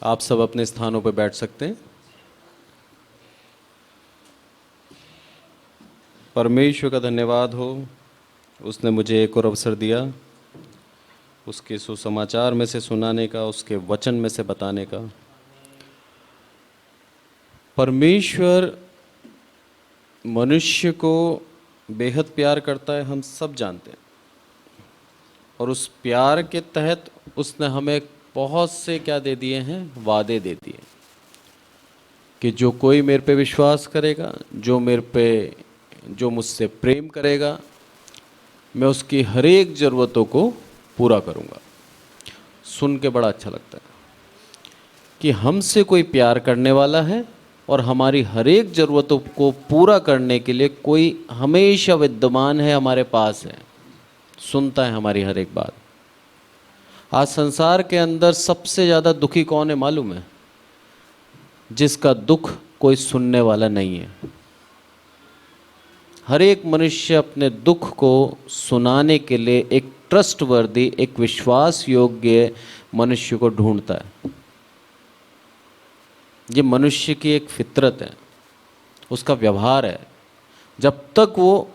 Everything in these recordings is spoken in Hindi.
आप सब अपने स्थानों पर बैठ सकते हैं। परमेश्वर का धन्यवाद हो, उसने मुझे एक और अवसर दिया उसके सुसमाचार में से सुनाने का, उसके वचन में से बताने का। परमेश्वर मनुष्य को बेहद प्यार करता है, हम सब जानते हैं। और उस प्यार के तहत उसने हमें बहुत से क्या दे दिए हैं, वादे दे दिए कि जो कोई मेरे पे विश्वास करेगा, जो मुझसे प्रेम करेगा, मैं उसकी हर एक ज़रूरतों को पूरा करूँगा। सुन के बड़ा अच्छा लगता है कि हमसे कोई प्यार करने वाला है और हमारी हर एक ज़रूरतों को पूरा करने के लिए कोई हमेशा विद्यमान है, हमारे पास है, सुनता है हमारी हर एक बात। आज संसार के अंदर सबसे ज़्यादा दुखी कौन है मालूम है? जिसका दुख कोई सुनने वाला नहीं है। हर एक मनुष्य अपने दुख को सुनाने के लिए एक ट्रस्टवर्दी, एक विश्वास योग्य मनुष्य को ढूंढता है। ये मनुष्य की एक फितरत है, उसका व्यवहार है। जब तक वो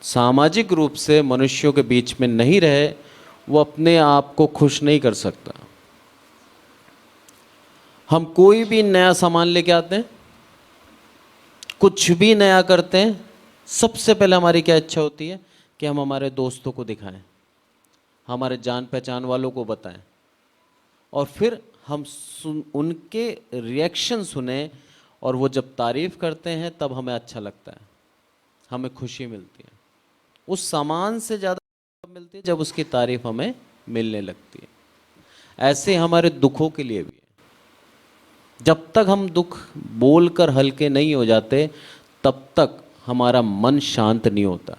सामाजिक रूप से मनुष्यों के बीच में नहीं रहे, वो अपने आप को खुश नहीं कर सकता। हम कोई भी नया सामान लेके आते हैं, कुछ भी नया करते हैं, सबसे पहले हमारी क्या इच्छा होती है कि हम हमारे दोस्तों को दिखाएं, हमारे जान पहचान वालों को बताएं, और फिर हम उनके रिएक्शन सुने, और वो जब तारीफ़ करते हैं तब हमें अच्छा लगता है, हमें खुशी मिलती है। उस सामान से ज़्यादा मिलती है जब उसकी तारीफ़ हमें मिलने लगती है। ऐसे हमारे दुखों के लिए भी है। जब तक हम दुख बोलकर हल्के नहीं हो जाते, तब तक हमारा मन शांत नहीं होता।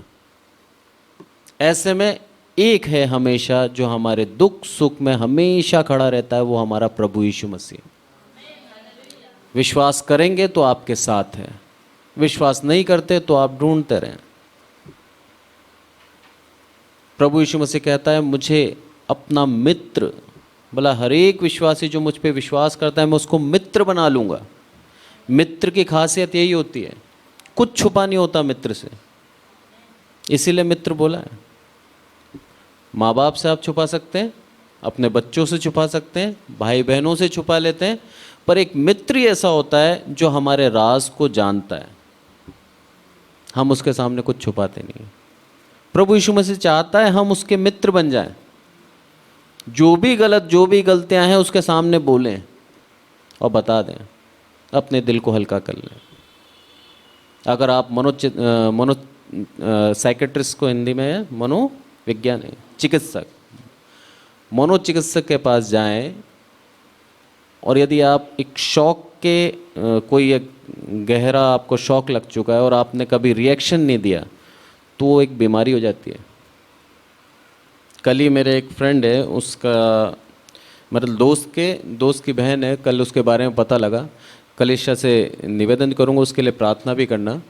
ऐसे में एक है हमेशा जो हमारे दुख सुख में हमेशा खड़ा रहता है, वो हमारा प्रभु यीशु मसीह। विश्वास करेंगे तो आपके साथ है, विश्वास नहीं करते तो आप ढूंढते रहें। प्रभु यीशु मसीह कहता है, मुझे अपना मित्र, बोला हर एक विश्वासी जो मुझ पे विश्वास करता है मैं उसको मित्र बना लूँगा। मित्र की खासियत यही होती है, कुछ छुपा नहीं होता मित्र से, इसीलिए मित्र बोला है। माँ बाप से आप छुपा सकते हैं, अपने बच्चों से छुपा सकते हैं, भाई बहनों से छुपा लेते हैं, पर एक मित्र ही ऐसा होता है जो हमारे राज को जानता है, हम उसके सामने कुछ छुपाते नहीं। प्रभु यीशु मसीह चाहता है हम उसके मित्र बन जाएं। जो भी गलतियां हैं उसके सामने बोलें और बता दें, अपने दिल को हल्का कर लें। अगर आप साइकेट्रिस्ट को हिंदी में है मनोविज्ञान चिकित्सक, मनोचिकित्सक के पास जाएं, और यदि आप एक शौक के कोई एक गहरा आपको शौक लग चुका है और आपने कभी रिएक्शन नहीं दिया, तो वो एक बीमारी हो जाती है। कल ही मेरे एक फ्रेंड है, उसका मतलब दोस्त की बहन है, कल उसके बारे में पता लगा। कलीसिया से निवेदन करूँगा उसके लिए प्रार्थना भी करना।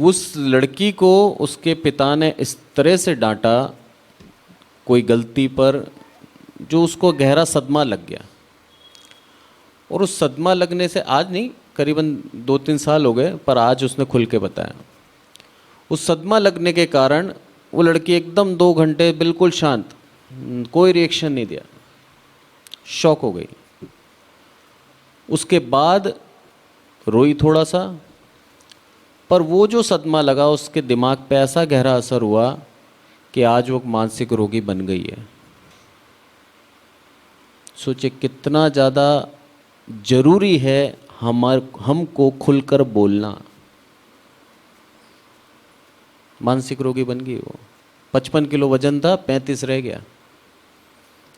उस लड़की को उसके पिता ने इस तरह से डांटा कोई गलती पर, जो उसको गहरा सदमा लग गया। और उस सदमा लगने से, आज नहीं, करीबन 2-3 साल हो गए, पर आज उसने खुल के बताया। उस सदमा लगने के कारण वो लड़की एकदम 2 घंटे बिल्कुल शांत, कोई रिएक्शन नहीं दिया, शॉक हो गई। उसके बाद रोई थोड़ा सा, पर वो जो सदमा लगा उसके दिमाग पे ऐसा गहरा असर हुआ कि आज वो मानसिक रोगी बन गई है। सोचे कितना ज़्यादा ज़रूरी है हमको खुलकर बोलना। मानसिक रोगी बन गई वो। 55 किलो वजन था, 35 रह गया।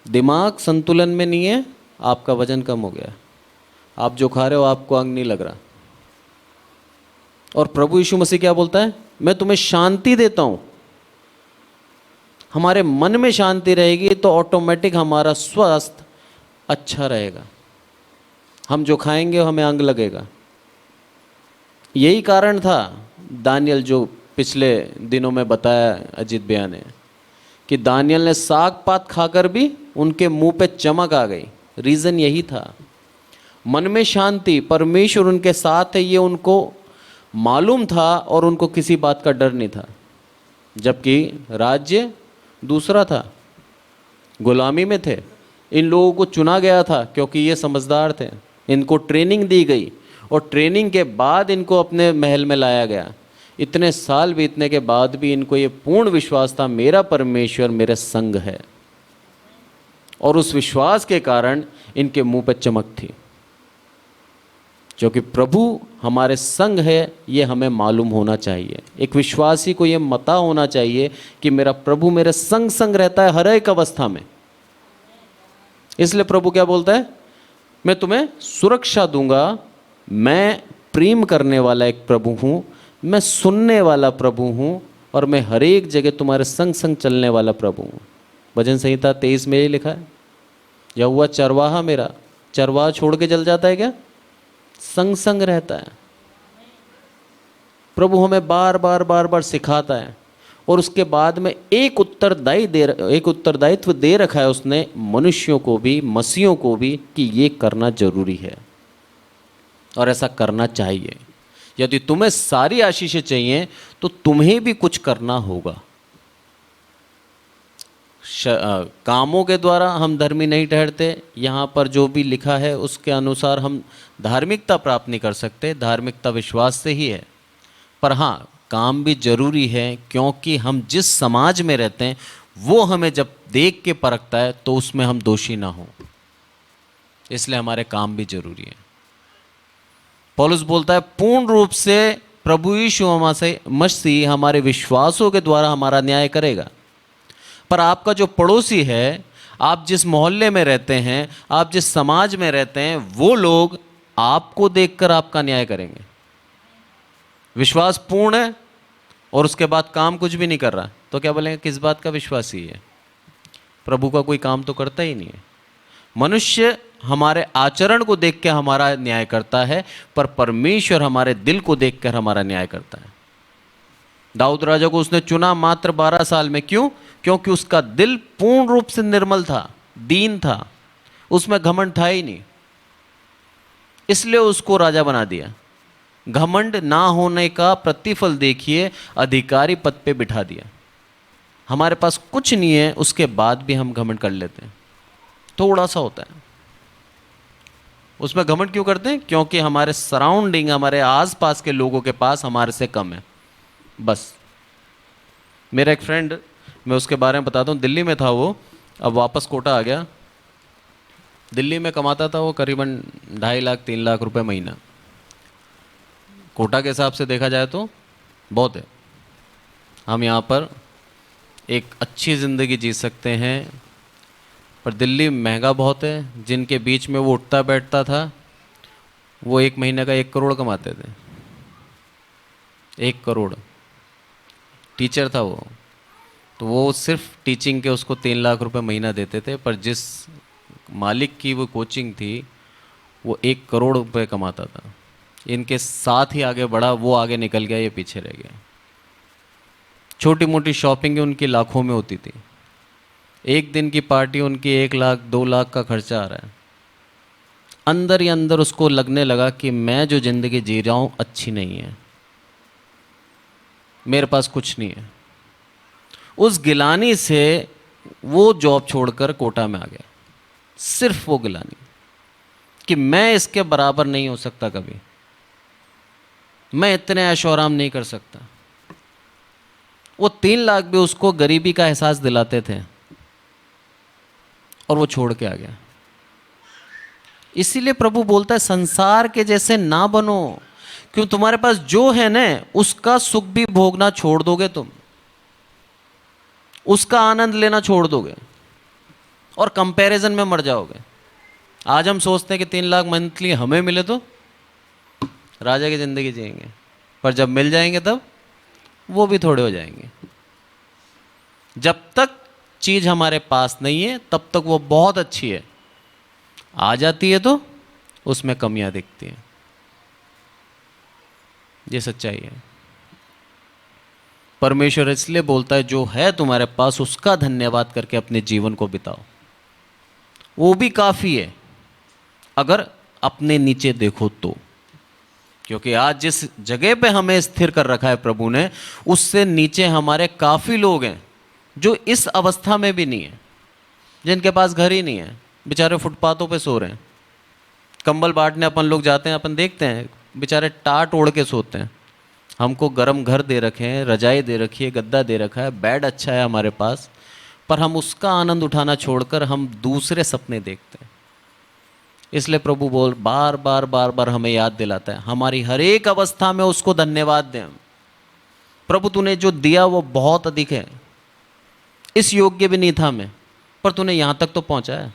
दिमाग संतुलन में नहीं है, आपका वजन कम हो गया, आप जो खा रहे हो आपको अंग नहीं लग रहा। और प्रभु यीशु मसीह क्या बोलता है? मैं तुम्हें शांति देता हूँ। हमारे मन में शांति रहेगी तो ऑटोमेटिक हमारा स्वास्थ्य अच्छा रहेगा, हम जो खाएंगे हमें अंग लगेगा। यही कारण था दानियल, जो पिछले दिनों में बताया अजीत भैया ने, कि दानियल ने साग पात खाकर भी उनके मुंह पे चमक आ गई, रीज़न यही था। मन में शांति, परमेश्वर उनके साथ है, ये उनको मालूम था और उनको किसी बात का डर नहीं था। जबकि राज्य दूसरा था, गुलामी में थे। इन लोगों को चुना गया था क्योंकि ये समझदार थे, इनको ट्रेनिंग दी गई और ट्रेनिंग के बाद इनको अपने महल में लाया गया। इतने साल बीतने के बाद भी इनको ये पूर्ण विश्वास था, मेरा परमेश्वर मेरे संग है, और उस विश्वास के कारण इनके मुंह पर चमक थी। क्योंकि प्रभु हमारे संग है, ये हमें मालूम होना चाहिए। एक विश्वासी को ये पता होना चाहिए कि मेरा प्रभु मेरे संग संग रहता है हर एक अवस्था में। इसलिए प्रभु क्या बोलता है, मैं तुम्हें सुरक्षा दूंगा, मैं प्रेम करने वाला एक प्रभु हूँ, मैं सुनने वाला प्रभु हूँ, और मैं हर एक जगह तुम्हारे संग संग चलने वाला प्रभु हूँ। भजन संहिता 23 में ये लिखा है, यहोवा चरवाहा मेरा, चरवाहा छोड़ के चल जाता है क्या? संग संग रहता है। प्रभु हमें बार बार बार बार सिखाता है, और उसके बाद में एक उत्तरदायित्व दे रखा है उसने मनुष्यों को भी, मसीहों को भी, कि ये करना जरूरी है और ऐसा करना चाहिए। यदि तुम्हें सारी आशीषें चाहिए तो तुम्हें भी कुछ करना होगा। कामों के द्वारा हम धर्मी नहीं ठहरते, यहाँ पर जो भी लिखा है उसके अनुसार हम धार्मिकता प्राप्त नहीं कर सकते। धार्मिकता विश्वास से ही है, पर हाँ काम भी जरूरी है, क्योंकि हम जिस समाज में रहते हैं वो हमें जब देख के परखता है तो उसमें हम दोषी ना हो, इसलिए हमारे काम भी जरूरी है। पौलुस बोलता है पूर्ण रूप से प्रभु यीशु मसीह हमारे विश्वासों के द्वारा हमारा न्याय करेगा। पर आपका जो पड़ोसी है, आप जिस मोहल्ले में रहते हैं, आप जिस समाज में रहते हैं, वो लोग आपको देखकर आपका न्याय करेंगे। विश्वास पूर्ण है और उसके बाद काम कुछ भी नहीं कर रहा, तो क्या बोलेंगे, किस बात का विश्वासी है? प्रभु का कोई काम तो करता ही नहीं है। मनुष्य हमारे आचरण को देख के हमारा न्याय करता है, पर परमेश्वर हमारे दिल को देखकर हमारा न्याय करता है। दाऊद राजा को उसने चुना मात्र 12 साल में। क्यों? क्योंकि उसका दिल पूर्ण रूप से निर्मल था, दीन था, उसमें घमंड था ही नहीं, इसलिए उसको राजा बना दिया। घमंड ना होने का प्रतिफल देखिए, अधिकारी पद पे बिठा दिया। हमारे पास कुछ नहीं है, उसके बाद भी हम घमंड कर लेते हैं, थोड़ा सा होता है। उसमें घमंड क्यों करते हैं? क्योंकि हमारे सराउंडिंग, हमारे आसपास के लोगों के पास हमारे से कम है, बस। मेरा एक फ्रेंड, मैं उसके बारे में बताता हूँ, दिल्ली में था वो, अब वापस कोटा आ गया। दिल्ली में कमाता था वो करीबन 2.5 लाख 3 लाख रुपए महीना। कोटा के हिसाब से देखा जाए तो बहुत है। हम यहाँ पर एक अच्छी ज़िंदगी जी सकते हैं, पर दिल्ली महंगा बहुत है। जिनके बीच में वो उठता बैठता था, वो 1 महीने का 1 करोड़ कमाते थे। 1 करोड़। टीचर था वो, तो वो सिर्फ टीचिंग के उसको 3 लाख रुपए महीना देते थे, पर जिस मालिक की वो कोचिंग थी वो 1 करोड़ रुपए कमाता था। इनके साथ ही आगे बढ़ा, वो आगे निकल गया, ये पीछे रह गया। छोटी मोटी शॉपिंग उनकी लाखों में होती थी। एक दिन की पार्टी उनकी 1 लाख 2 लाख का खर्चा आ रहा है। अंदर ही अंदर उसको लगने लगा कि मैं जो ज़िंदगी जी रहा हूँ अच्छी नहीं है, मेरे पास कुछ नहीं है। उस गिलानी से वो जॉब छोड़कर कोटा में आ गया। सिर्फ वो गिलानी कि मैं इसके बराबर नहीं हो सकता कभी, मैं इतने ऐशो आराम नहीं कर सकता। वो 3 लाख भी उसको गरीबी का एहसास दिलाते थे, और वो छोड़ के आ गया। इसीलिए प्रभु बोलता है संसार के जैसे ना बनो। क्यों? तुम्हारे पास जो है ना, उसका सुख भी भोगना छोड़ दोगे तुम, उसका आनंद लेना छोड़ दोगे और कंपैरिजन में मर जाओगे। आज हम सोचते हैं कि 3 लाख मंथली हमें मिले तो राजा की जिंदगी जिएंगे, पर जब मिल जाएंगे तब वो भी थोड़े हो जाएंगे। जब तक चीज हमारे पास नहीं है तब तक वो बहुत अच्छी है, आ जाती है तो उसमें कमियां दिखती हैं। ये सच्चाई है। परमेश्वर इसलिए बोलता है जो है तुम्हारे पास उसका धन्यवाद करके अपने जीवन को बिताओ, वो भी काफी है। अगर अपने नीचे देखो तो। क्योंकि आज जिस जगह पे हमें स्थिर कर रखा है प्रभु ने, उससे नीचे हमारे काफ़ी लोग हैं जो इस अवस्था में भी नहीं है, जिनके पास घर ही नहीं है, बेचारे फुटपाथों पे सो रहे हैं। कंबल बांटने अपन लोग जाते हैं, अपन देखते हैं बेचारे टाट ओढ़ के सोते हैं। हमको गर्म घर दे रखे हैं, रजाई दे रखी है, गद्दा दे रखा है, बेड अच्छा है हमारे पास, पर हम उसका आनंद उठाना छोड़कर हम दूसरे सपने देखते हैं। इसलिए प्रभु बार बार बार बार हमें याद दिलाता है, हमारी हर एक अवस्था में उसको धन्यवाद दें। प्रभु तूने जो दिया वो बहुत अधिक है, इस योग्य भी नहीं था मैं, पर तूने यहां तक तो पहुंचाया।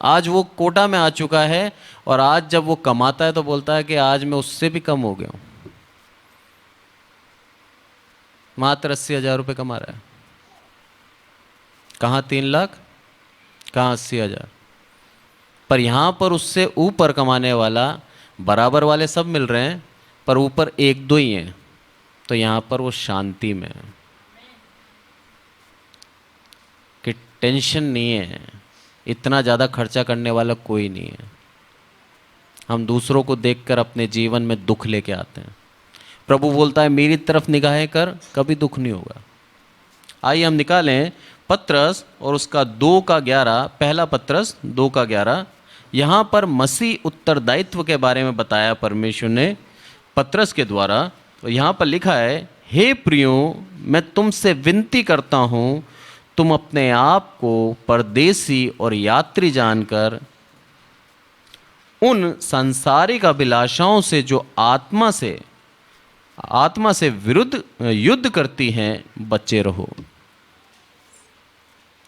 आज वो कोटा में आ चुका है, और आज जब वो कमाता है तो बोलता है कि आज मैं उससे भी कम हो गया हूं। मात्र 80,000 रुपये कमा रहा है। कहाँ 3 लाख, कहाँ 80,000। पर यहां पर उससे ऊपर कमाने वाला, बराबर वाले सब मिल रहे हैं, पर ऊपर 1-2 ही हैं। तो यहां पर वो शांति में है कि टेंशन नहीं है, इतना ज़्यादा खर्चा करने वाला कोई नहीं है। हम दूसरों को देखकर अपने जीवन में दुख लेके आते हैं। प्रभु बोलता है मेरी तरफ निगाहें कर, कभी दुख नहीं होगा। आइए हम निकालें पत्रस और उसका 2:11, पहला पत्रस 2:11। यहाँ पर मसीह उत्तरदायित्व के बारे में बताया परमेश्वर ने पत्रस के द्वारा। तो यहाँ पर लिखा है, हे प्रियो, मैं तुमसे विनती करता हूँ, तुम अपने आप को परदेसी और यात्री जानकर उन सांसारिक अभिलाषाओं से जो आत्मा से विरुद्ध युद्ध करती हैं बचे रहो।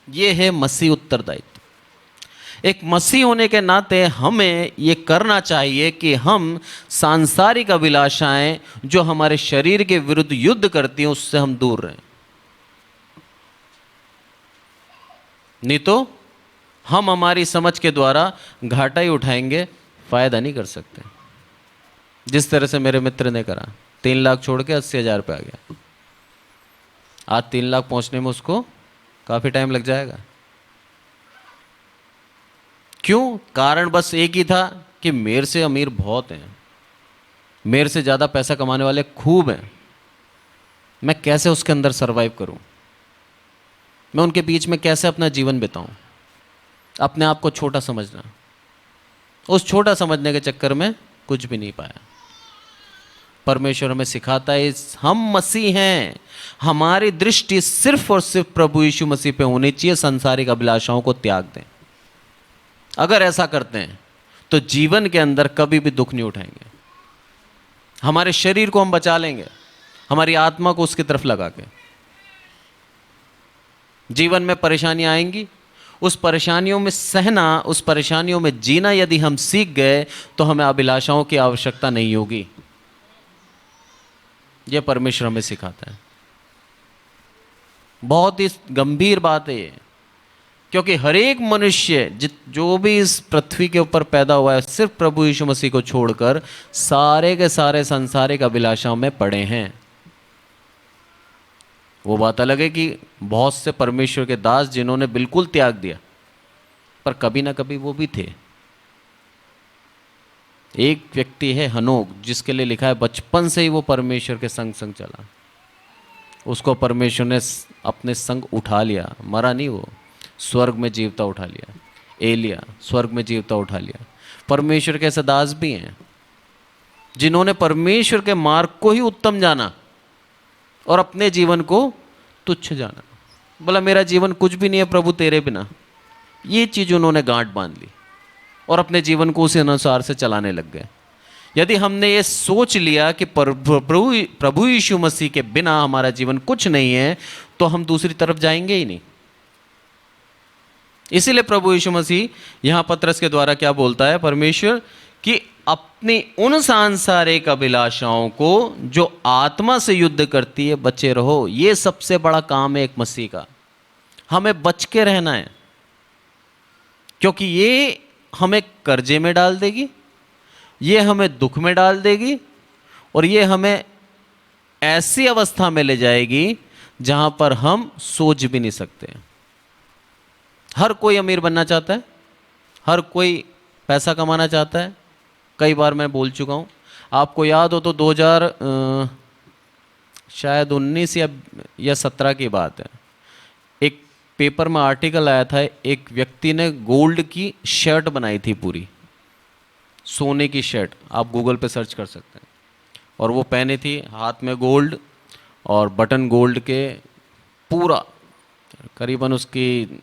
ये है मसीह उत्तरदायित्व। एक मसीह होने के नाते हमें ये करना चाहिए कि हम सांसारिक अभिलाषाएं जो हमारे शरीर के विरुद्ध युद्ध करती हैं उससे हम दूर रहें। नहीं तो हम हमारी समझ के द्वारा घाटा ही उठाएंगे, फायदा नहीं कर सकते। जिस तरह से मेरे मित्र ने करा, 3 लाख छोड़ के 80,000 पे आ गया। आज 3 लाख पहुंचने में उसको काफी टाइम लग जाएगा। क्यों? कारण बस एक ही था कि मेरे से अमीर बहुत हैं, मेरे से ज्यादा पैसा कमाने वाले खूब हैं, मैं कैसे उसके अंदर सरवाइव करूं, मैं उनके बीच में कैसे अपना जीवन बिताऊं। अपने आप को छोटा समझना, उस छोटा समझने के चक्कर में कुछ भी नहीं पाया। परमेश्वर हमें सिखाता है, हम मसीह हैं, हमारी दृष्टि सिर्फ और सिर्फ प्रभु यीशु मसीह पे होनी चाहिए। सांसारिक अभिलाषाओं को त्याग दें। अगर ऐसा करते हैं तो जीवन के अंदर कभी भी दुख नहीं उठाएंगे। हमारे शरीर को हम बचा लेंगे, हमारी आत्मा को उसकी तरफ लगा के। जीवन में परेशानियां आएंगी, उस परेशानियों में सहना, उस परेशानियों में जीना यदि हम सीख गए तो हमें अभिलाषाओं की आवश्यकता नहीं होगी। यह परमेश्वर हमें सिखाता है। बहुत ही गंभीर बात है ये, क्योंकि हर एक मनुष्य जो भी इस पृथ्वी के ऊपर पैदा हुआ है, सिर्फ प्रभु यीशु मसीह को छोड़कर सारे के सारे सांसारिक अभिलाषाओं में पड़े हैं। वो बात अलग है कि बहुत से परमेश्वर के दास जिन्होंने बिल्कुल त्याग दिया, पर कभी ना कभी वो भी थे। एक व्यक्ति है हनोक, जिसके लिए लिखा है बचपन से ही वो परमेश्वर के संग संग चला। उसको परमेश्वर ने अपने संग उठा लिया, मरा नहीं, वो स्वर्ग में जीवता उठा लिया। एलिया स्वर्ग में जीवता उठा लिया। परमेश्वर के ऐसे दास भी हैं जिन्होंने परमेश्वर के मार्ग को ही उत्तम जाना और अपने जीवन को तुच्छ जाना। बोला मेरा जीवन कुछ भी नहीं है प्रभु तेरे बिना। ये चीज उन्होंने गांठ बांध ली और अपने जीवन को उसी अनुसार से चलाने लग गए। यदि हमने ये सोच लिया कि प्रभु यीशु मसीह के बिना हमारा जीवन कुछ नहीं है, तो हम दूसरी तरफ जाएंगे ही नहीं। इसीलिए प्रभु यीशु मसीह यहां पत्रस के द्वारा क्या बोलता है परमेश्वर, कि अपनी उन सांसारिक अभिलाषाओं को जो आत्मा से युद्ध करती है बचे रहो। ये सबसे बड़ा काम है एक मसीह का। हमें बच के रहना है, क्योंकि ये हमें कर्जे में डाल देगी, ये हमें दुख में डाल देगी, और ये हमें ऐसी अवस्था में ले जाएगी जहां पर हम सोच भी नहीं सकते। हर कोई अमीर बनना चाहता है, हर कोई पैसा कमाना चाहता है। कई बार मैं बोल चुका हूँ, आपको याद हो तो 2000 शायद 19 या 17 की बात है, एक पेपर में आर्टिकल आया था, एक व्यक्ति ने गोल्ड की शर्ट बनाई थी, पूरी सोने की शर्ट, आप गूगल पे सर्च कर सकते हैं। और वो पहनी थी, हाथ में गोल्ड और बटन गोल्ड के, पूरा करीबन उसकी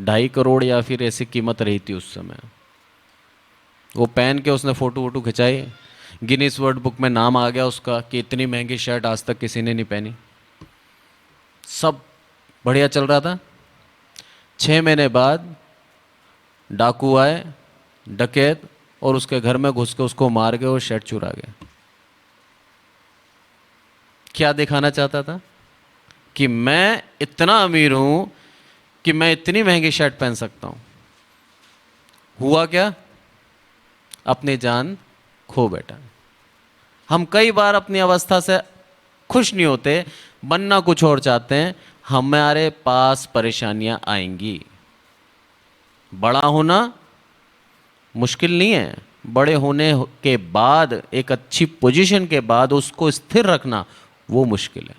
2.5 करोड़ या फिर ऐसी कीमत रही थी उस समय। वो पहन के उसने फ़ोटो वोटो खिंचाई, गिनीज वर्ल्ड बुक में नाम आ गया उसका कि इतनी महंगी शर्ट आज तक किसी ने नहीं पहनी। सब बढ़िया चल रहा था। 6 महीने बाद डाकू आए, डकैत, और उसके घर में घुस के उसको मार के और शर्ट चुरा गए। क्या दिखाना चाहता था? कि मैं इतना अमीर हूं कि मैं इतनी महंगी शर्ट पहन सकता हूं। हुआ क्या? अपनी जान खो बैठा। हम कई बार अपनी अवस्था से खुश नहीं होते, बनना कुछ और चाहते हैं। हमारे पास परेशानियां आएंगी। बड़ा होना मुश्किल नहीं है, बड़े होने के बाद, एक अच्छी पोजीशन के बाद उसको स्थिर रखना वो मुश्किल है।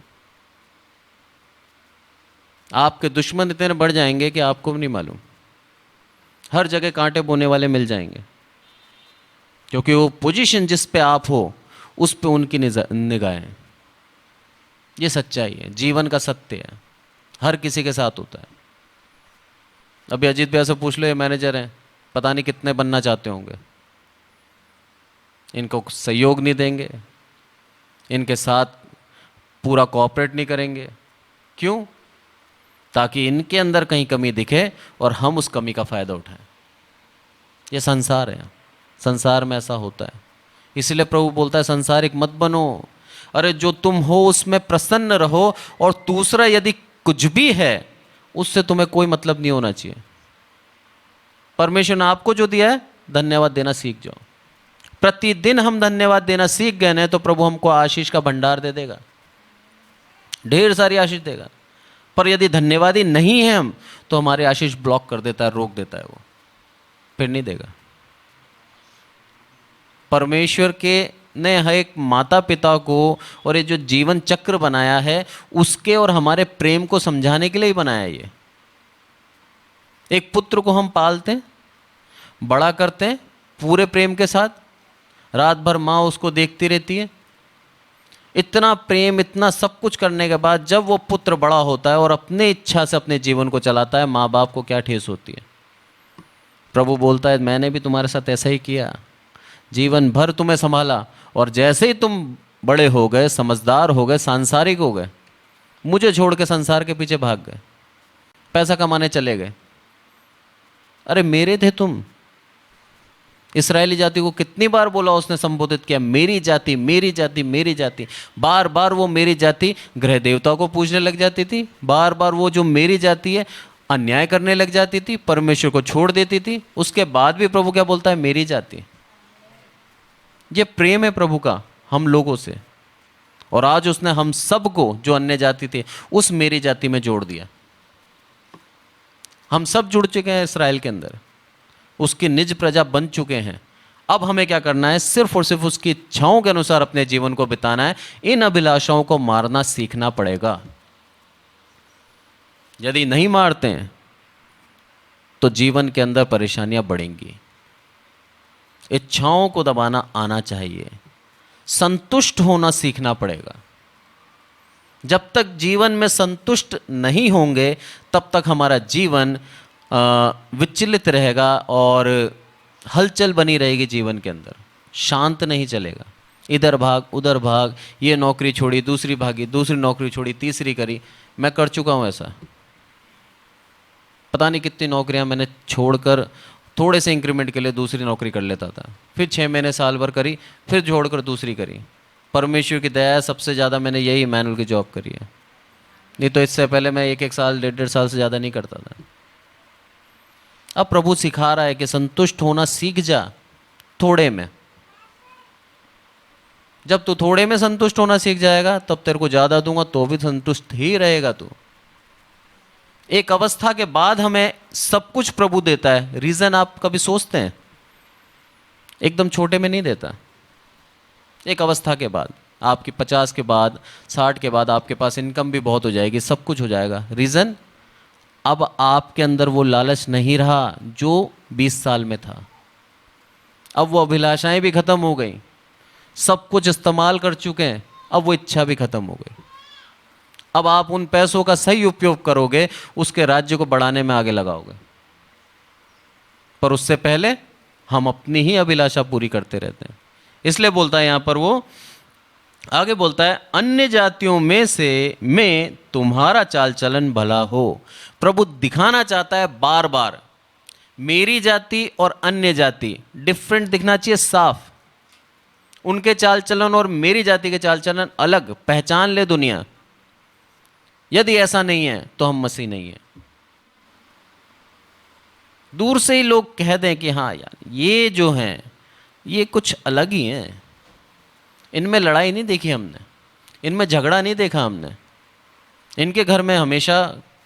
आपके दुश्मन इतने बढ़ जाएंगे कि आपको भी नहीं मालूम। हर जगह कांटे बोने वाले मिल जाएंगे, क्योंकि वो पोजीशन जिस पे आप हो उस पे उनकी निगाहें। ये सच्चाई है, जीवन का सत्य है, हर किसी के साथ होता है। अभी अजीत भैया से पूछ लो, ये मैनेजर हैं, पता नहीं कितने बनना चाहते होंगे, इनको सहयोग नहीं देंगे, इनके साथ पूरा कोऑपरेट नहीं करेंगे। क्यों? ताकि इनके अंदर कहीं कमी दिखे और हम उस कमी का फ़ायदा उठाएं। ये संसार है, संसार में ऐसा होता है। इसलिए प्रभु बोलता है संसारिक मत बनो। अरे जो तुम हो उसमें प्रसन्न रहो, और दूसरा यदि कुछ भी है उससे तुम्हें कोई मतलब नहीं होना चाहिए। परमेश्वर ने आपको जो दिया है धन्यवाद देना सीख जाओ। प्रतिदिन हम धन्यवाद देना सीख गए ना, तो प्रभु हमको आशीष का भंडार दे देगा, ढेर सारी आशीष देगा। पर यदि धन्यवादी नहीं है हम, तो हमारे आशीष ब्लॉक कर देता है, रोक देता है, वो फिर नहीं देगा। परमेश्वर के ने हर एक माता पिता को और ये जो जीवन चक्र बनाया है उसके और हमारे प्रेम को समझाने के लिए ही बनाया है। ये एक पुत्र को हम पालते हैं, बड़ा करते हैं पूरे प्रेम के साथ, रात भर माँ उसको देखती रहती है। इतना प्रेम, इतना सब कुछ करने के बाद जब वो पुत्र बड़ा होता है और अपने इच्छा से अपने जीवन को चलाता है, माँ बाप को क्या ठेस होती है। प्रभु बोलता है मैंने भी तुम्हारे साथ ऐसा ही किया, जीवन भर तुम्हें संभाला, और जैसे ही तुम बड़े हो गए, समझदार हो गए, सांसारिक हो गए, मुझे छोड़ के संसार के पीछे भाग गए, पैसा कमाने चले गए। अरे मेरे थे तुम। इस्राएली जाति को कितनी बार बोला उसने, संबोधित किया, मेरी जाति, मेरी जाति, मेरी जाति। बार बार वो मेरी जाति ग्रह देवता को पूजने लग जाती थी, बार बार वो जो मेरी जाति है अन्याय करने लग जाती थी, परमेश्वर को छोड़ देती थी। उसके बाद भी प्रभु क्या बोलता है? मेरी जाति। ये प्रेम है प्रभु का हम लोगों से, और आज उसने हम सबको जो अन्य जाति थे उस मेरी जाति में जोड़ दिया। हम सब जुड़ चुके हैं इस्राएल के अंदर, उसकी निज प्रजा बन चुके हैं। अब हमें क्या करना है? सिर्फ और सिर्फ उसकी इच्छाओं के अनुसार अपने जीवन को बिताना है। इन अभिलाषाओं को मारना सीखना पड़ेगा। यदि नहीं मारते हैं तो जीवन के अंदर परेशानियां बढ़ेंगी। इच्छाओं को दबाना आना चाहिए, संतुष्ट होना सीखना पड़ेगा। जब तक जीवन में संतुष्ट नहीं होंगे तब तक हमारा जीवन विचलित रहेगा और हलचल बनी रहेगी जीवन के अंदर, शांत नहीं चलेगा। इधर भाग उधर भाग, ये नौकरी छोड़ी दूसरी भागी, दूसरी नौकरी छोड़ी तीसरी करी। मैं कर चुका हूँ ऐसा, पता नहीं कितनी नौकरियां मैंने छोड़कर थोड़े से इंक्रीमेंट के लिए दूसरी नौकरी कर लेता था, फिर 6 महीने साल भर करी, फिर छोड़कर दूसरी करी। परमेश्वर की दया है, सबसे ज़्यादा मैंने यही मैनुअल की जॉब करी है, नहीं तो इससे पहले मैं 1-1 साल 1.5 साल से ज़्यादा नहीं करता था। अब प्रभु सिखा रहा है कि संतुष्ट होना सीख जा थोड़े में। जब तू थोड़े में संतुष्ट होना सीख जाएगा तब तेरे को ज़्यादा दूंगा तो भी संतुष्ट ही रहेगा तू। एक अवस्था के बाद हमें सब कुछ प्रभु देता है। रीजन आप कभी सोचते हैं? एकदम छोटे में नहीं देता। एक अवस्था के बाद, आपकी 50 के बाद, 60 के बाद आपके पास इनकम भी बहुत हो जाएगी, सब कुछ हो जाएगा। रीजन, अब आपके अंदर वो लालच नहीं रहा जो 20 साल में था। अब वो अभिलाषाएं भी खत्म हो गई, सब कुछ इस्तेमाल कर चुके हैं, अब वो इच्छा भी खत्म हो गई। अब आप उन पैसों का सही उपयोग करोगे, उसके राज्य को बढ़ाने में आगे लगाओगे। पर उससे पहले हम अपनी ही अभिलाषा पूरी करते रहते हैं। इसलिए बोलता है यहां पर, वो आगे बोलता है, अन्य जातियों में से में तुम्हारा चाल चलन भला हो। प्रभु दिखाना चाहता है बार बार, मेरी जाति और अन्य जाति डिफरेंट दिखना चाहिए, साफ। उनके चाल चलन और मेरी जाति के चाल चलन अलग, पहचान ले दुनिया। यदि ऐसा नहीं है तो हम मसीह नहीं है। दूर से ही लोग कह दें कि हाँ यार, ये जो हैं ये कुछ अलग ही हैं, इनमें लड़ाई नहीं देखी हमने, इनमें झगड़ा नहीं देखा हमने, इनके घर में हमेशा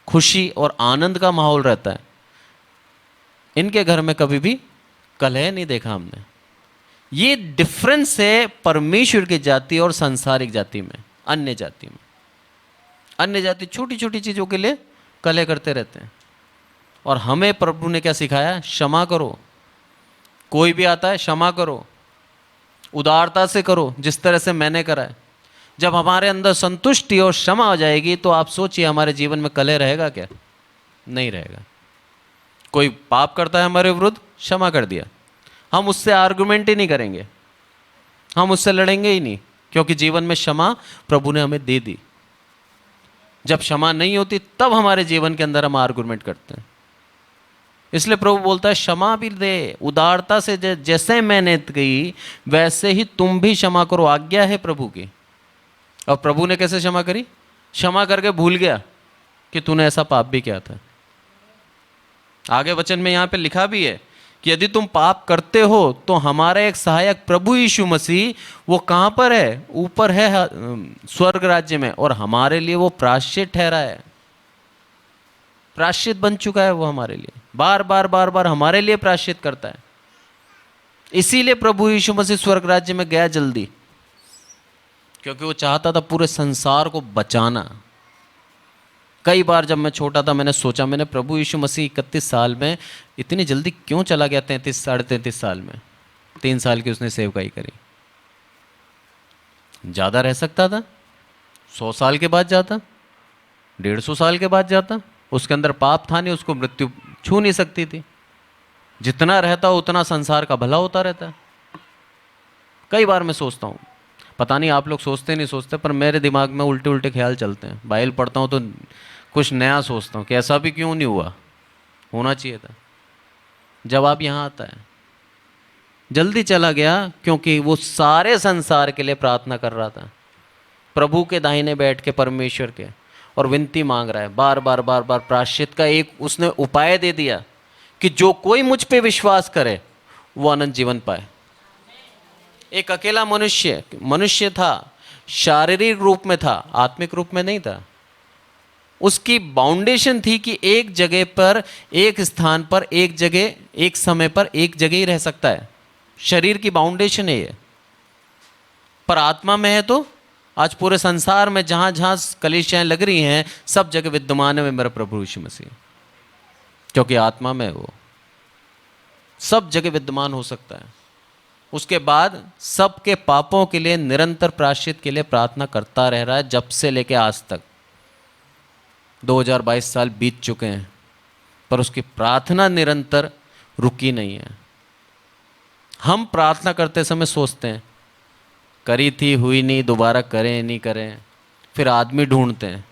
खुशी और आनंद का माहौल रहता है, इनके घर में कभी भी कलह नहीं देखा हमने। ये डिफरेंस है परमेश्वर की जाति और सांसारिक जाति में, अन्य जाति में। अन्य जाति छोटी छोटी चीज़ों के लिए कलह करते रहते हैं, और हमें प्रभु ने क्या सिखाया? क्षमा करो। कोई भी आता है, क्षमा करो, उदारता से करो, जिस तरह से मैंने करा है। जब हमारे अंदर संतुष्टि और क्षमा हो जाएगी तो आप सोचिए हमारे जीवन में कलह रहेगा क्या? नहीं रहेगा। कोई पाप करता है हमारे विरुद्ध, क्षमा कर दिया, हम उससे आर्गुमेंट ही नहीं करेंगे, हम उससे लड़ेंगे ही नहीं, क्योंकि जीवन में क्षमा प्रभु ने हमें दे दी। जब क्षमा नहीं होती तब हमारे जीवन के अंदर हम आर्गुमेंट करते हैं। इसलिए प्रभु बोलता है क्षमा भी दे, उदारता से, जैसे मैंने की वैसे ही तुम भी क्षमा करो, आज्ञा है प्रभु की। और प्रभु ने कैसे क्षमा करी? क्षमा करके भूल गया कि तूने ऐसा पाप भी किया था। आगे वचन में यहाँ पे लिखा भी है कि यदि तुम पाप करते हो तो हमारा एक सहायक प्रभु यीशु मसीह, वो कहाँ पर है? ऊपर है स्वर्ग राज्य में, और हमारे लिए वो प्रायश्चित ठहरा है, प्रायश्चित बन चुका है वो हमारे लिए। बार बार बार बार हमारे लिए प्रायश्चित करता है। इसीलिए प्रभु यीशु मसीह स्वर्ग राज्य में गया जल्दी, क्योंकि वो चाहता था पूरे संसार को बचाना। कई बार जब मैं छोटा था मैंने सोचा, मैंने प्रभु यीशु मसीह 31 साल में इतनी जल्दी क्यों चला गया? 33 साढ़े 33 साल में 3 साल की उसने सेवकाई करी। ज़्यादा रह सकता था, 100 साल के बाद जाता, 150 साल के बाद जाता। उसके अंदर पाप था नहीं, उसको मृत्यु छू नहीं सकती थी। जितना रहता उतना संसार का भला होता रहता। कई बार मैं सोचता हूँ, पता नहीं आप लोग सोचते नहीं सोचते, पर मेरे दिमाग में उल्टे उल्टे ख्याल चलते हैं। बाइबल पढ़ता हूँ तो कुछ नया सोचता हूँ कि ऐसा भी क्यों नहीं हुआ, होना चाहिए था। जवाब यहाँ आता है, जल्दी चला गया क्योंकि वो सारे संसार के लिए प्रार्थना कर रहा था, प्रभु के दाहिने बैठ के परमेश्वर के, और विनती मांग रहा है बार बार बार बार। प्रायश्चित का एक उसने उपाय दे दिया कि जो कोई मुझ पे विश्वास करे वो अनंत जीवन पाए। एक अकेला मनुष्य था, शारीरिक रूप में था, आत्मिक रूप में नहीं था। उसकी बाउंडेशन थी कि एक जगह पर, एक स्थान पर, एक जगह, एक समय पर, एक जगह ही रह सकता है। शरीर की बाउंडेशन है ये। पर आत्मा में है तो आज पूरे संसार में जहां जहां कलीसियाएं लग रही हैं, सब जगह विद्यमान है मेरा प्रभु यीशु मसीह, क्योंकि आत्मा में वो सब जगह विद्यमान हो सकता है। उसके बाद सबके पापों के लिए निरंतर प्रायश्चित के लिए प्रार्थना करता रह रहा है, जब से लेके आज तक 2022 साल बीत चुके हैं, पर उसकी प्रार्थना निरंतर रुकी नहीं है। हम प्रार्थना करते समय सोचते हैं करी थी, हुई नहीं, दोबारा करें नहीं करें, फिर आदमी ढूंढते हैं।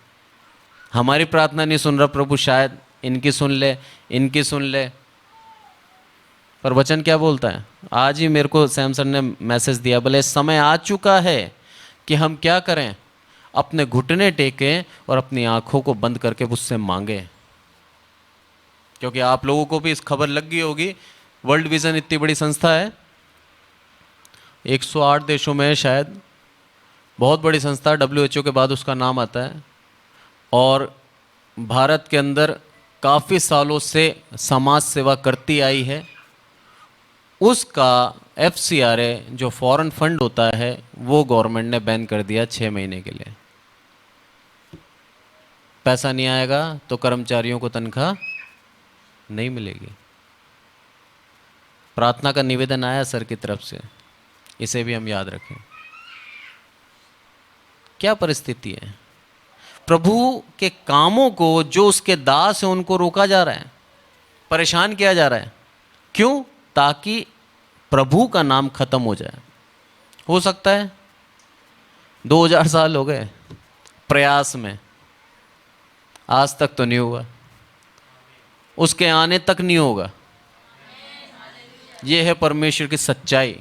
हमारी प्रार्थना नहीं सुन रहा प्रभु, शायद इनकी सुन ले, इनकी सुन ले। पर वचन क्या बोलता है? आज ही मेरे को सैमसन ने मैसेज दिया, बोले समय आ चुका है कि हम क्या करें, अपने घुटने टेकें और अपनी आंखों को बंद करके मुझसे मांगें। क्योंकि आप लोगों को भी इस खबर लग गई होगी, वर्ल्ड विजन इतनी बड़ी संस्था है, 108 देशों में है शायद, बहुत बड़ी संस्था, WHO के बाद उसका नाम आता है। और भारत के अंदर काफ़ी सालों से समाज सेवा करती आई है, उसका FCRA जो फॉरेन फंड होता है वो गवर्नमेंट ने बैन कर दिया 6 महीने के लिए। पैसा नहीं आएगा तो कर्मचारियों को तनख्वाह नहीं मिलेगी। प्रार्थना का निवेदन आया सर की तरफ से, इसे भी हम याद रखें। क्या परिस्थिति है? प्रभु के कामों को जो उसके दास हैं उनको रोका जा रहा है, परेशान किया जा रहा है। क्यों? ताकि प्रभु का नाम खत्म हो जाए। हो सकता है 2000 साल हो गए प्रयास में, आज तक तो नहीं हुआ, उसके आने तक नहीं होगा। यह है परमेश्वर की सच्चाई।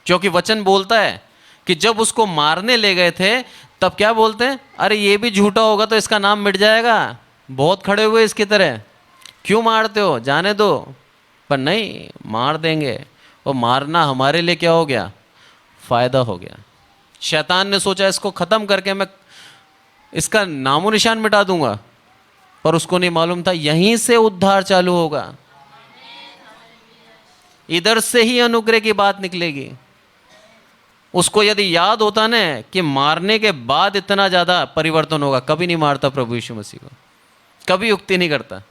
क्योंकि वचन बोलता है कि जब उसको मारने ले गए थे तब क्या बोलते हैं? अरे ये भी झूठा होगा तो इसका नाम मिट जाएगा, बहुत खड़े हुए इसकी तरह, क्यों मारते हो, जाने दो। पर नहीं, मार देंगे। और मारना हमारे लिए क्या हो गया? फायदा हो गया। शैतान ने सोचा इसको खत्म करके मैं इसका नामो निशान मिटा दूंगा, पर उसको नहीं मालूम था यहीं से उद्धार चालू होगा, इधर से ही अनुग्रह की बात निकलेगी। उसको यदि याद होता ना कि मारने के बाद इतना ज़्यादा परिवर्तन होगा, कभी नहीं मारता प्रभु यीशु मसीह को, कभी युक्ति नहीं करता।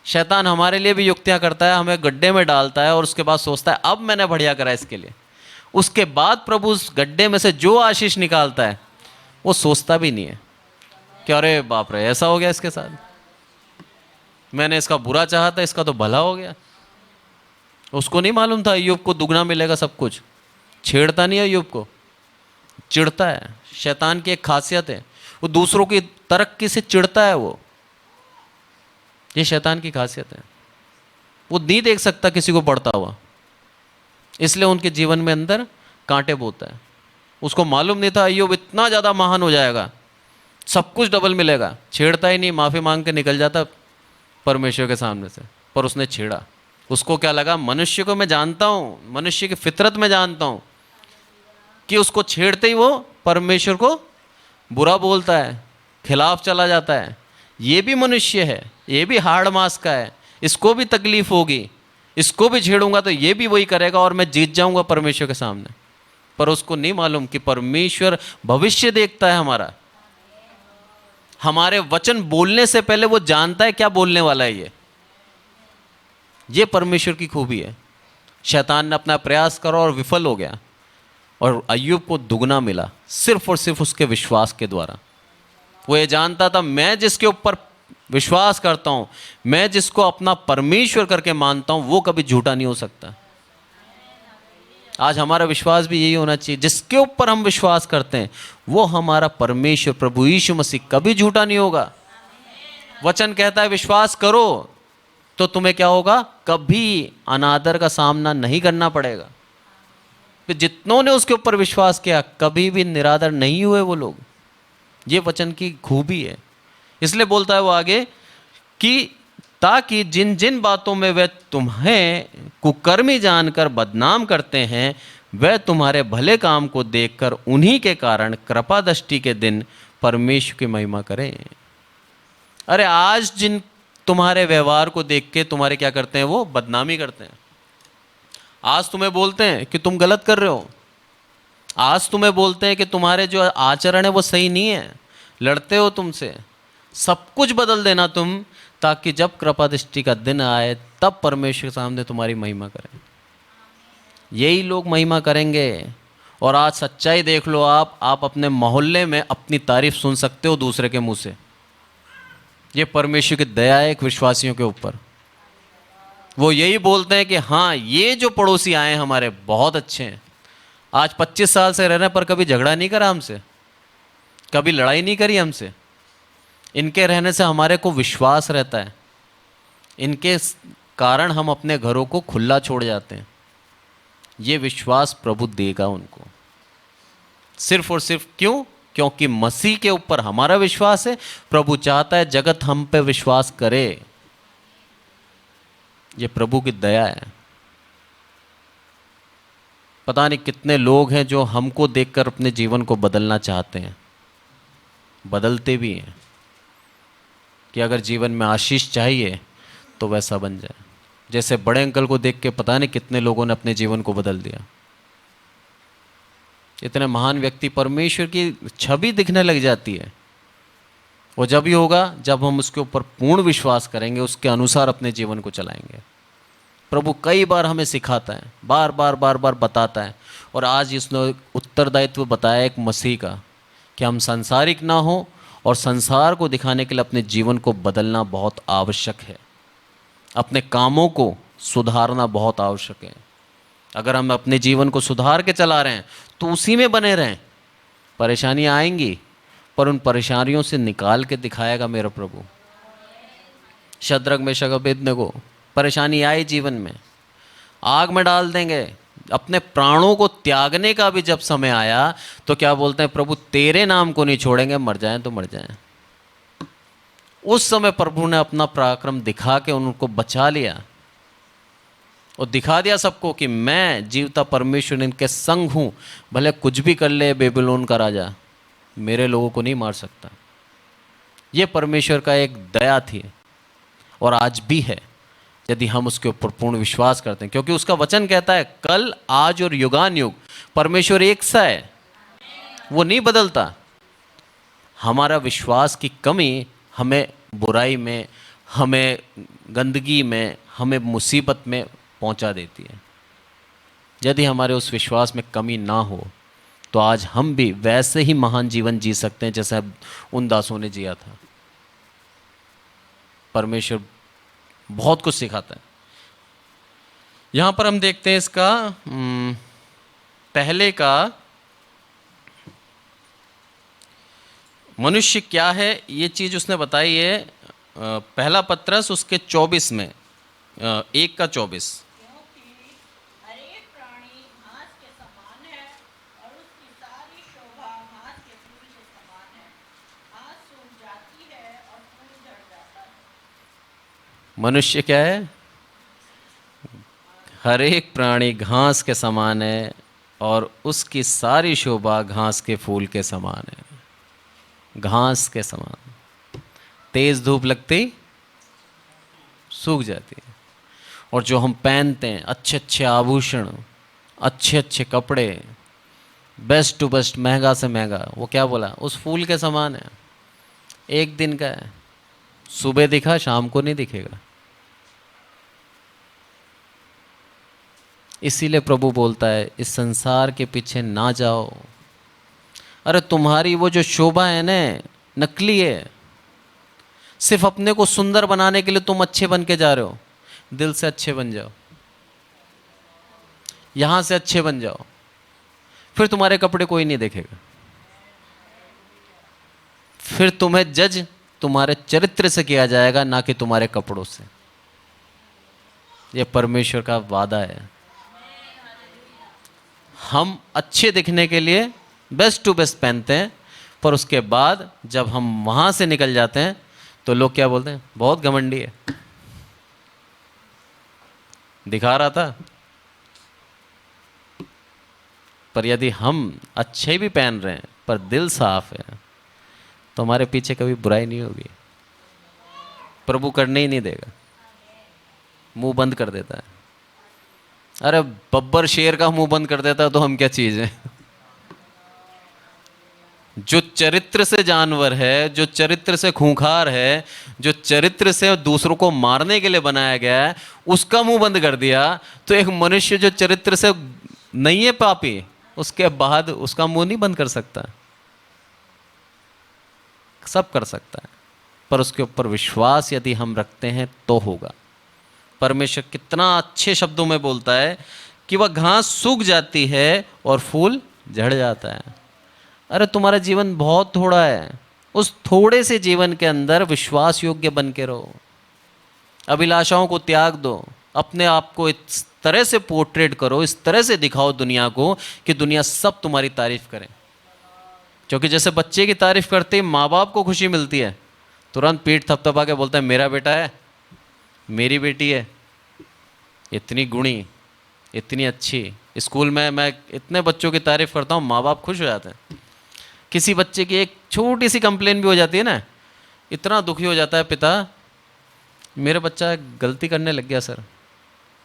शैतान हमारे लिए भी युक्तियां करता है, हमें गड्ढे में डालता है और उसके बाद सोचता है अब मैंने बढ़िया करा इसके लिए। उसके बाद प्रभु उस गड्ढे में से जो आशीष निकालता है वो सोचता भी नहीं है कि अरे बाप रे ऐसा हो गया इसके साथ, मैंने इसका बुरा चाहा था, इसका तो भला हो गया। उसको नहीं मालूम था अय्यूब को दुगना मिलेगा सब कुछ। छेड़ता नहीं अय्यूब को, चिढ़ता है। शैतान की एक खासियत है, वो दूसरों की तरक्की से चिढ़ता है। वो ये शैतान की खासियत है। वो नहीं देख सकता किसी को बढ़ता हुआ, इसलिए उनके जीवन में अंदर कांटे बोता है। उसको मालूम नहीं था अय्यूब इतना ज़्यादा महान हो जाएगा, सब कुछ डबल मिलेगा। छेड़ता ही नहीं, माफ़ी मांग के निकल जाता परमेश्वर के सामने से, पर उसने छेड़ा। उसको क्या लगा? मनुष्य को मैं जानता हूँ, मनुष्य की फितरत में जानता हूँ कि उसको छेड़ते ही वो परमेश्वर को बुरा बोलता है, खिलाफ चला जाता है। ये भी मनुष्य है, ये भी हाड़ मास का है, इसको भी तकलीफ होगी, इसको भी छेड़ूंगा तो ये भी वही करेगा और मैं जीत जाऊंगा परमेश्वर के सामने। पर उसको नहीं मालूम कि परमेश्वर भविष्य देखता है हमारा। हमारे वचन बोलने से पहले वो जानता है क्या बोलने वाला है। ये परमेश्वर की खूबी है। शैतान ने अपना प्रयास करा और विफल हो गया, और अय्यूब को दुगना मिला सिर्फ और सिर्फ उसके विश्वास के द्वारा। वो ये जानता था मैं जिसके ऊपर विश्वास करता हूँ, मैं जिसको अपना परमेश्वर करके मानता हूँ, वो कभी झूठा नहीं हो सकता। आज हमारा विश्वास भी यही होना चाहिए, जिसके ऊपर हम विश्वास करते हैं वो हमारा परमेश्वर प्रभु यीशु मसीह कभी झूठा नहीं होगा। वचन कहता है विश्वास करो तो तुम्हें क्या होगा? कभी अनादर का सामना नहीं करना पड़ेगा। तो जितनों ने उसके ऊपर विश्वास किया कभी भी निरादर नहीं हुए वो लोग। ये वचन की खूबी है। इसलिए बोलता है वो आगे कि ताकि जिन जिन बातों में वे तुम्हें कुकर्मी जानकर बदनाम करते हैं, वे तुम्हारे भले काम को देखकर उन्हीं के कारण कृपा दृष्टि के दिन परमेश्वर की महिमा करें। अरे आज जिन तुम्हारे व्यवहार को देख के तुम्हारे क्या करते हैं? वो बदनामी करते हैं। आज तुम्हें बोलते हैं कि तुम गलत कर रहे हो, आज तुम्हें बोलते हैं कि तुम्हारे जो आचरण है वो सही नहीं है, लड़ते हो तुमसे। सब कुछ बदल देना तुम, ताकि जब कृपा दृष्टि का दिन आए तब परमेश्वर के सामने तुम्हारी महिमा करें। यही लोग महिमा करेंगे। और आज सच्चाई देख लो, आप अपने मोहल्ले में अपनी तारीफ सुन सकते हो दूसरे के मुंह से। ये परमेश्वर की दया है एक विश्वासियों के ऊपर। वो यही बोलते हैं कि हाँ ये जो पड़ोसी आए हमारे बहुत अच्छे हैं। आज 25 साल से रहने पर कभी झगड़ा नहीं करा हमसे, कभी लड़ाई नहीं करी हमसे। इनके रहने से हमारे को विश्वास रहता है, इनके कारण हम अपने घरों को खुला छोड़ जाते हैं। ये विश्वास प्रभु देगा उनको, सिर्फ और सिर्फ क्यों? क्योंकि मसीह के ऊपर हमारा विश्वास है। प्रभु चाहता है जगत हम पे विश्वास करे। ये प्रभु की दया है। पता नहीं कितने लोग हैं जो हमको देखकर अपने जीवन को बदलना चाहते हैं, बदलते भी हैं। कि अगर जीवन में आशीष चाहिए तो वैसा बन जाए। जैसे बड़े अंकल को देख के पता नहीं कितने लोगों ने अपने जीवन को बदल दिया। इतने महान व्यक्ति, परमेश्वर की छवि दिखने लग जाती है। वो जब ही होगा जब हम उसके ऊपर पूर्ण विश्वास करेंगे, उसके अनुसार अपने जीवन को चलाएंगे। प्रभु कई बार हमें सिखाता है, बार बार बार बार बताता है। और आज इसने उत्तरदायित्व बताया एक मसीह का, कि हम सांसारिक ना हो और संसार को दिखाने के लिए अपने जीवन को बदलना बहुत आवश्यक है। अपने कामों को सुधारना बहुत आवश्यक है। अगर हम अपने जीवन को सुधार के चला रहे हैं तो उसी में बने रहें। परेशानियां आएंगी पर उन परेशानियों से निकाल के दिखाएगा मेरा प्रभु। शद्रक मेशक अबेदनगो, परेशानी आई जीवन में, आग में डाल देंगे। अपने प्राणों को त्यागने का भी जब समय आया तो क्या बोलते हैं, प्रभु तेरे नाम को नहीं छोड़ेंगे, मर जाएं तो मर जाएं। उस समय प्रभु ने अपना पराक्रम दिखा के उनको बचा लिया और दिखा दिया सबको कि मैं जीवता परमेश्वर इनके संग हूं। भले कुछ भी कर ले बेबीलोन का राजा, मेरे लोगों को नहीं मार सकता। ये परमेश्वर का एक दया थी और आज भी है, यदि हम उसके ऊपर पूर्ण विश्वास करते हैं। क्योंकि उसका वचन कहता है कल आज और युगान युग परमेश्वर एक सा है, वो नहीं बदलता। हमारा विश्वास की कमी हमें बुराई में, हमें गंदगी में, हमें मुसीबत में पहुंचा देती है। यदि हमारे उस विश्वास में कमी ना हो तो आज हम भी वैसे ही महान जीवन जी सकते हैं जैसे उन दासों ने जिया था। परमेश्वर बहुत कुछ सिखाता है। यहां पर हम देखते हैं इसका पहले का मनुष्य क्या है, ये चीज उसने बताई है। पहला पत्रस उसके 24 में 1 का 24। मनुष्य क्या है? हर एक प्राणी घास के समान है और उसकी सारी शोभा घास के फूल के समान है। घास के समान, तेज धूप लगती सूख जाती है। और जो हम पहनते हैं अच्छे अच्छे आभूषण, अच्छे अच्छे कपड़े, बेस्ट टू बेस्ट, महंगा से महंगा, वो क्या बोला, उस फूल के समान है। एक दिन का है, सुबह दिखा शाम को नहीं दिखेगा। इसीलिए प्रभु बोलता है इस संसार के पीछे ना जाओ। अरे तुम्हारी वो जो शोभा है ना, नकली है। सिर्फ अपने को सुंदर बनाने के लिए तुम अच्छे बन के जा रहे हो। दिल से अच्छे बन जाओ, यहां से अच्छे बन जाओ, फिर तुम्हारे कपड़े कोई नहीं देखेगा। फिर तुम्हें जज तुम्हारे चरित्र से किया जाएगा, ना कि तुम्हारे कपड़ों से। यह परमेश्वर का वादा है। हम अच्छे दिखने के लिए बेस्ट टू बेस्ट पहनते हैं, पर उसके बाद जब हम वहां से निकल जाते हैं तो लोग क्या बोलते हैं, बहुत घमंडी है, दिखा रहा था। पर यदि हम अच्छे भी पहन रहे हैं पर दिल साफ है तो हमारे पीछे कभी बुराई नहीं होगी। प्रभु करने ही नहीं देगा, मुंह बंद कर देता है। अरे बब्बर शेर का मुंह बंद कर देता है तो हम क्या चीज है। जो चरित्र से जानवर है, जो चरित्र से खूंखार है, जो चरित्र से दूसरों को मारने के लिए बनाया गया है, उसका मुंह बंद कर दिया तो एक मनुष्य जो चरित्र से नहीं है पापी, उसके बाद उसका मुंह नहीं बंद कर सकता। सब कर सकता है, पर उसके ऊपर विश्वास यदि हम रखते हैं तो होगा। परमेश्वर कितना अच्छे शब्दों में बोलता है कि वह घास सूख जाती है और फूल झड़ जाता है। अरे तुम्हारा जीवन बहुत थोड़ा है, उस थोड़े से जीवन के अंदर विश्वास योग्य बन के रहो। अभिलाषाओं को त्याग दो, अपने आप को इस तरह से पोर्ट्रेट करो, इस तरह से दिखाओ दुनिया को कि दुनिया सब तुम्हारी तारीफ करे। क्योंकि जैसे बच्चे की तारीफ करते ही माँ बाप को खुशी मिलती है, तुरंत पीठ थपथपा के बोलता है मेरा बेटा है, मेरी बेटी है, इतनी गुणी, इतनी अच्छी। स्कूल में मैं इतने बच्चों की तारीफ करता हूँ, माँ बाप खुश हो जाते हैं। किसी बच्चे की एक छोटी सी कंप्लेन भी हो जाती है ना, इतना दुखी हो जाता है पिता, मेरा बच्चा गलती करने लग गया सर,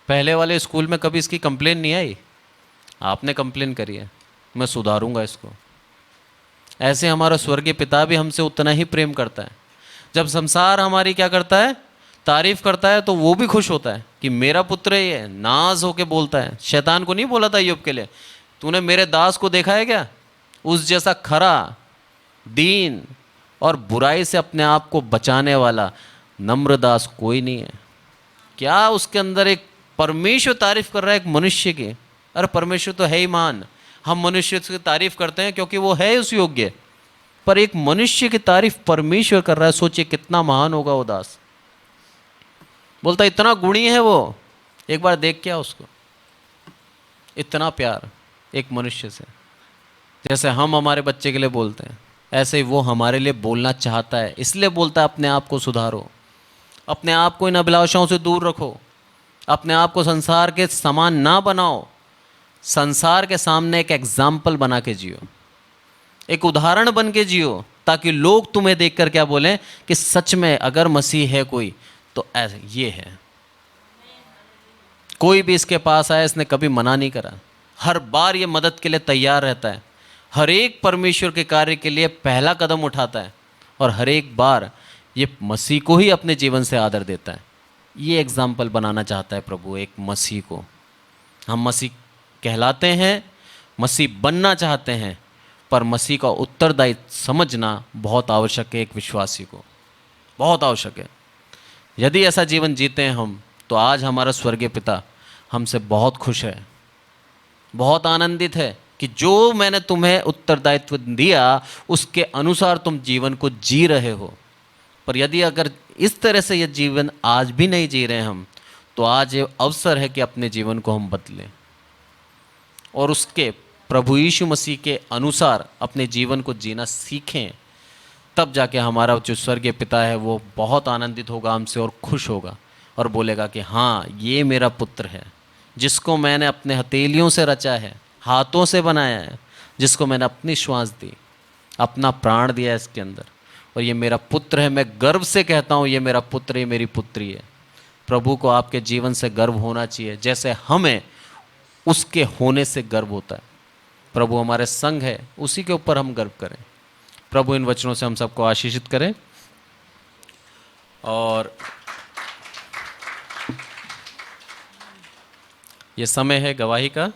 पहले वाले स्कूल में कभी इसकी कंप्लेन नहीं आई, आपने कंप्लेन करी है, मैं सुधारूंगा इसको। ऐसे हमारा स्वर्गीय पिता भी हमसे उतना ही प्रेम करता है। जब संसार हमारी क्या करता है, तारीफ करता है, तो वो भी खुश होता है कि मेरा पुत्र ये नाज होके बोलता है। शैतान को नहीं बोला था अय्यूब के लिए, तूने मेरे दास को देखा है क्या, उस जैसा खरा, दीन और बुराई से अपने आप को बचाने वाला नम्र दास कोई नहीं है। क्या उसके अंदर एक परमेश्वर तारीफ कर रहा है एक मनुष्य की। अरे परमेश्वर तो है ही महान, हम मनुष्य की तारीफ करते हैं क्योंकि वो है उस योग्य, पर एक मनुष्य की तारीफ परमेश्वर कर रहा है। सोचिए कितना महान होगा वो दास। बोलता इतना गुणी है वो, एक बार देख क्या उसको, इतना प्यार एक मनुष्य से। जैसे हम हमारे बच्चे के लिए बोलते हैं, ऐसे ही वो हमारे लिए बोलना चाहता है, इसलिए बोलता है अपने आप को सुधारो, अपने आप को इन अभिलाषाओं से दूर रखो, अपने आप को संसार के समान ना बनाओ, संसार के सामने एक एग्जाम्पल बना के जियो, एक उदाहरण बन के जियो, ताकि लोग तुम्हें देखकर क्या बोलें कि सच में अगर मसीह है कोई तो ऐसे ये है। कोई भी इसके पास आया, इसने कभी मना नहीं करा, हर बार ये मदद के लिए तैयार रहता है, हर एक परमेश्वर के कार्य के लिए पहला कदम उठाता है, और हर एक बार ये मसीह को ही अपने जीवन से आदर देता है। ये एग्जाम्पल बनाना चाहता है प्रभु एक मसीह को। हम मसीह कहलाते हैं, मसीह बनना चाहते हैं, पर मसीह का उत्तरदायित्व समझना बहुत आवश्यक है, एक विश्वासी को बहुत आवश्यक है। यदि ऐसा जीवन जीते हैं हम, तो आज हमारा स्वर्गीय पिता हमसे बहुत खुश है, बहुत आनंदित है कि जो मैंने तुम्हें उत्तरदायित्व दिया उसके अनुसार तुम जीवन को जी रहे हो। पर यदि अगर इस तरह से यह जीवन आज भी नहीं जी रहे हम, तो आज ये अवसर है कि अपने जीवन को हम बदलें और उसके प्रभु यीशु मसीह के अनुसार अपने जीवन को जीना सीखें। तब जाके हमारा जो स्वर्गीय पिता है वो बहुत आनंदित होगा हमसे और खुश होगा, और बोलेगा कि हाँ ये मेरा पुत्र है, जिसको मैंने अपने हथेलियों से रचा है, हाथों से बनाया है, जिसको मैंने अपनी श्वास दी, अपना प्राण दिया है इसके अंदर, और ये मेरा पुत्र है। मैं गर्व से कहता हूँ ये मेरा पुत्र, ये मेरी पुत्री है। प्रभु को आपके जीवन से गर्व होना चाहिए, जैसे हमें उसके होने से गर्व होता है। प्रभु हमारे संग है, उसी के ऊपर हम गर्व करें। प्रभु इन वचनों से हम सबको आशीषित करें। और ये समय है गवाही का।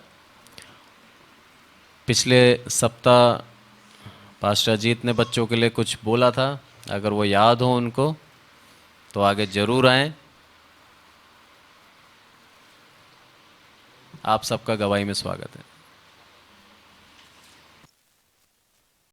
पिछले सप्ताह पास्टर अजीत ने बच्चों के लिए कुछ बोला था, अगर वो याद हो उनको तो आगे जरूर आएं। आप सबका गवाही में स्वागत है।